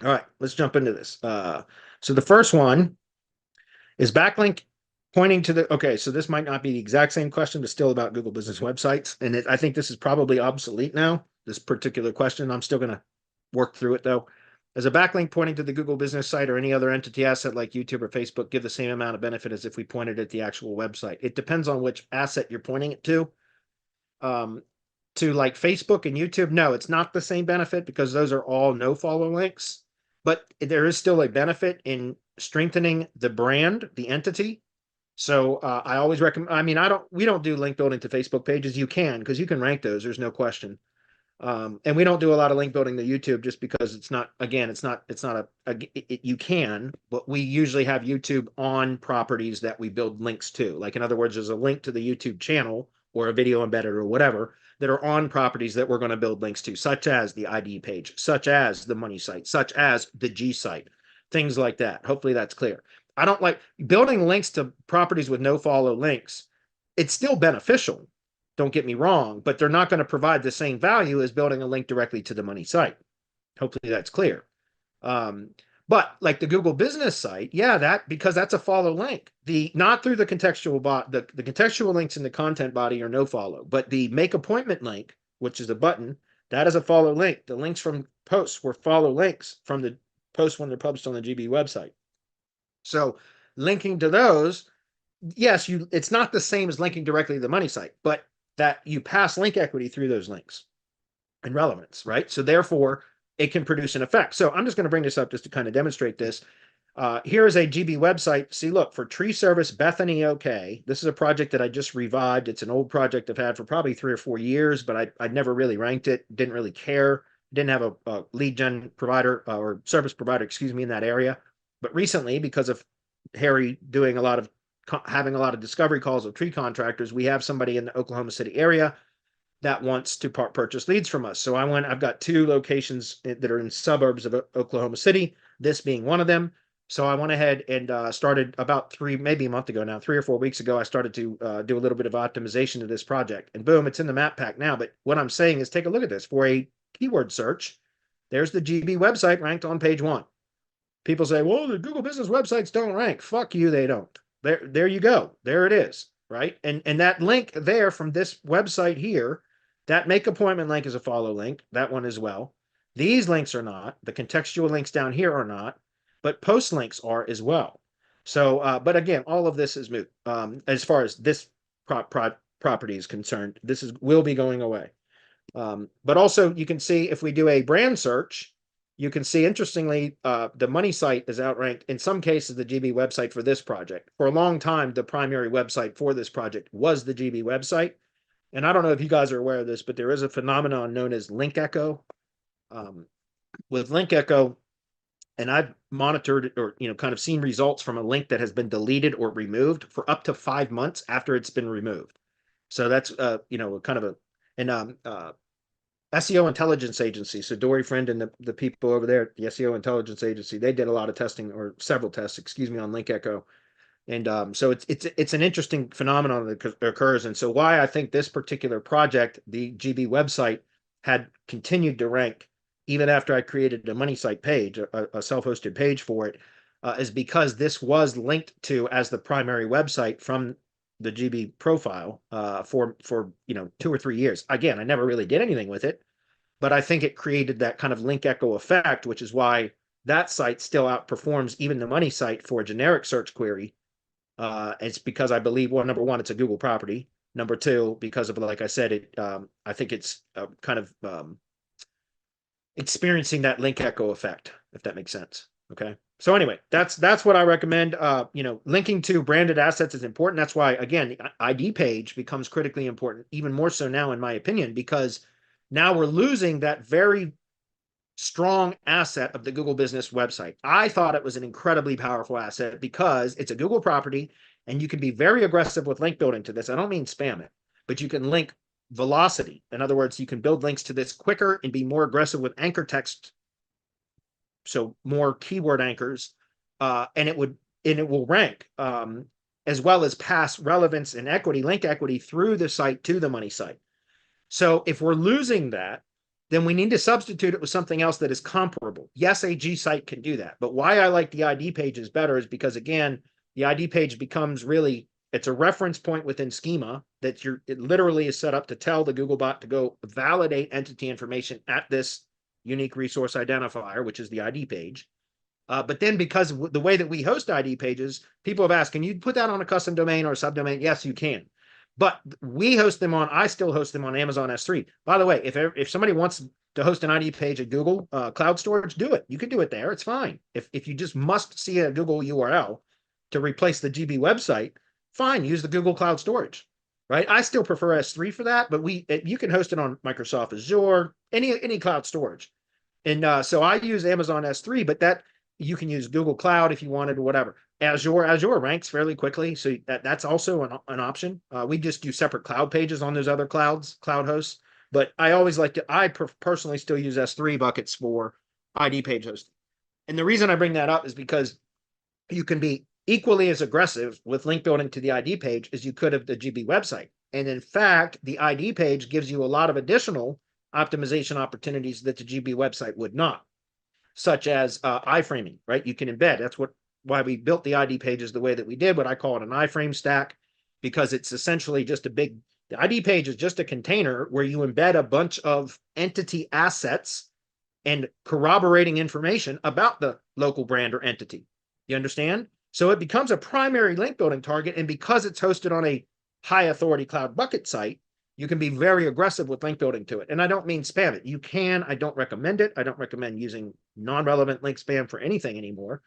All right, let's jump into this. So the first one is backlink pointing to the, okay, so this might not be the exact same question, but still about Google business websites. And I think this is probably obsolete now, this particular question. I'm still going to work through it though. As a backlink pointing to the Google business site or any other entity asset like YouTube or Facebook give the same amount of benefit as if we pointed at the actual website. It depends on which asset you're pointing it to. To like Facebook and YouTube, no, it's not the same benefit because those are all no follow links, but there is still a benefit in strengthening the brand, the entity. So I always recommend, I mean, we don't do link building to Facebook pages. You can, because you can rank those. There's no question. And we don't do a lot of link building to YouTube just because it's not, again, it's not you can, but we usually have YouTube on properties that we build links to. Like, in other words, there's a link to the YouTube channel or a video embedded or whatever that are on properties that we're going to build links to, such as the ID page, such as the money site, such as the G site, things like that. Hopefully that's clear. I don't like building links to properties with no follow links. It's still beneficial, don't get me wrong, but they're not going to provide the same value as building a link directly to the money site. Hopefully that's clear. But like the Google business site, yeah, because that's a follow link. Not through the contextual bot, the contextual links in the content body are no follow, but the make appointment link, which is a button, that is a follow link. The links from posts were follow links from the posts when they're published on the GB website. So linking to those, yes, it's not the same as linking directly to the money site, but that you pass link equity through those links and relevance, right? So therefore, it can produce an effect. So I'm just going to bring this up just to kind of demonstrate this. Here is a GB website. See, look, for tree service Bethany OK. This is a project that I just revived. It's an old project I've had for probably 3 or 4 years, but I'd never really ranked it, didn't really care, didn't have a lead gen provider or service provider, excuse me, in that area. But recently, because of Harry having a lot of discovery calls of tree contractors, we have somebody in the Oklahoma City area that wants to purchase leads from us. So I've got 2 locations that are in suburbs of Oklahoma City, this being one of them. So I went ahead and started about maybe a month ago now, 3 or 4 weeks ago, I started to do a little bit of optimization to this project. And boom, it's in the map pack now. But what I'm saying is take a look at this. For a keyword search, there's the GB website ranked on page 1. People say, well, the Google business websites don't rank. Fuck you, they don't. There you go. There it is, right? And that link there from this website here, that make appointment link is a follow link, that one as well. These links are not. The contextual links down here are not, but post links are as well. So, but again, all of this is moot. As far as this property is concerned, will be going away. But also you can see if we do a brand search, you can see, interestingly, the money site is outranked, in some cases, the GB website for this project. For a long time, the primary website for this project was the GB website. And I don't know if you guys are aware of this, but there is a phenomenon known as link echo. With link echo, and I've monitored or kind of seen results from a link that has been deleted or removed for up to 5 months after it's been removed. So that's kind of SEO intelligence agency. So Dory Friend and the people over there at the SEO intelligence agency, they did a lot of testing, or several tests, excuse me, on link echo. And so it's an interesting phenomenon that occurs. And so why I think this particular project, the GB website, had continued to rank even after I created a money site page, a self-hosted page for it, is because this was linked to as the primary website from the GB profile for 2 or 3 years. Again, I never really did anything with it, but I think it created that kind of link echo effect, which is why that site still outperforms even the money site for a generic search query. It's because I believe, well, number one, it's a Google property. Number two, because of, like I said, I think it's kind of experiencing that link echo effect, if that makes sense. Okay. So anyway, that's what I recommend. Linking to branded assets is important. That's why, again, the ID page becomes critically important, even more so now, in my opinion, because now we're losing that very strong asset of the Google business website. I thought it was an incredibly powerful asset because it's a Google property and you can be very aggressive with link building to this. I don't mean spam it, but you can link velocity. In other words, you can build links to this quicker and be more aggressive with anchor text. So more keyword anchors, and it will rank, as well as pass relevance and equity, link equity through the site to the money site. So if we're losing that, then we need to substitute it with something else that is comparable. Yes, a G site can do that. But why I like the ID pages better is because, again, the ID page becomes really, it's a reference point within schema that it literally is set up to tell the Googlebot to go validate entity information at this unique resource identifier, which is the ID page. But then because of the way that we host ID pages, people have asked, can you put that on a custom domain or a subdomain? Yes, you can. But I still host them on Amazon S3. By the way, if somebody wants to host an ID page at Google Cloud Storage, do it. You can do it there. It's fine. If you just must see a Google URL to replace the GB website, fine, use the Google Cloud Storage, right? I still prefer S3 for that, but you can host it on Microsoft Azure, any cloud storage. And so I use Amazon S3, but that you can use Google Cloud if you wanted or whatever. Azure ranks fairly quickly, so that's also an option. We just do separate cloud pages on those other cloud hosts, but I personally still use S3 buckets for ID page hosting. And the reason I bring that up is because you can be equally as aggressive with link building to the ID page as you could of the GB website. And in fact, the ID page gives you a lot of additional optimization opportunities that the GB website would not, such as iframing, right? You can embed. That's why we built the ID pages the way that we did, what I call it an iframe stack, because it's essentially just the ID page is just a container where you embed a bunch of entity assets and corroborating information about the local brand or entity. You understand? So it becomes a primary link building target. And because it's hosted on a high authority cloud bucket site, you can be very aggressive with link building to it. And I don't mean spam it. You can. I don't recommend it. I don't recommend using non-relevant link spam for anything anymore,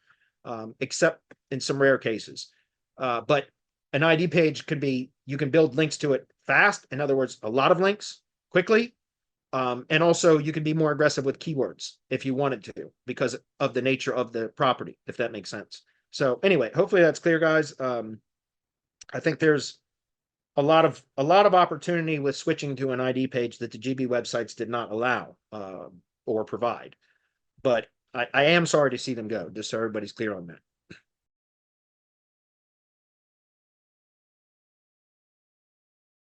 except in some rare cases. But an ID page you can build links to it fast. In other words, a lot of links quickly. And also you can be more aggressive with keywords if you wanted to, because of the nature of the property, if that makes sense. So anyway, hopefully that's clear, guys. I think there's a lot of opportunity with switching to an ID page that the GB websites did not allow or provide. But I am sorry to see them go, just so everybody's clear on that.